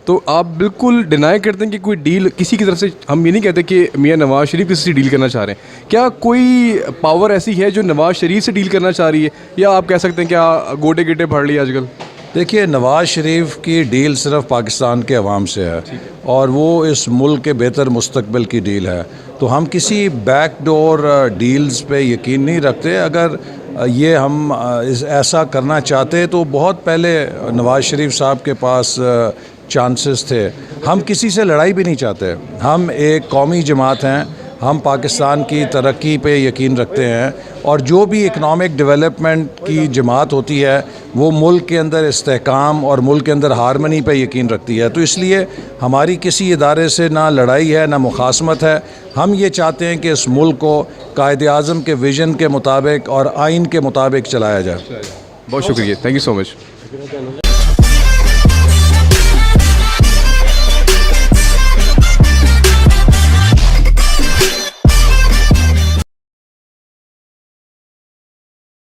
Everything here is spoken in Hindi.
तो आप बिल्कुल डिनाई करते हैं कि कोई डील किसी की तरफ से, हम ये नहीं कहते कि मियां नवाज शरीफ किसी से डील करना चाह रहे हैं, क्या कोई पावर ऐसी है जो नवाज शरीफ से डील करना चाह रही है, या आप कह सकते हैं क्या गोटे गिटे फाड़ लिए आजकल? देखिए, नवाज़ शरीफ की डील सिर्फ पाकिस्तान के अवाम से है और वो इस मुल्क के बेहतर मुस्तकबिल की डील है। तो हम किसी बैकडोर डील्स पे यकीन नहीं रखते। अगर ये हम ऐसा करना चाहते तो बहुत पहले नवाज़ शरीफ साहब के पास चांसेस थे। हम किसी से लड़ाई भी नहीं चाहते। हम एक कौमी जमात हैं, हम पाकिस्तान की तरक्की पे यकीन रखते हैं और जो भी इकनॉमिक डेवलपमेंट की जमात होती है वो मुल्क के अंदर इस्तेहकाम और मुल्क के अंदर हारमनी पे यकीन रखती है। तो इसलिए हमारी किसी इदारे से ना लड़ाई है ना मुखासमत है। हम ये चाहते हैं कि इस मुल्क को कायद-ए-आज़म के विज़न के मुताबिक और आइन के मुताबिक चलाया जाए। बहुत शुक्रिया, थैंक यू सो मच।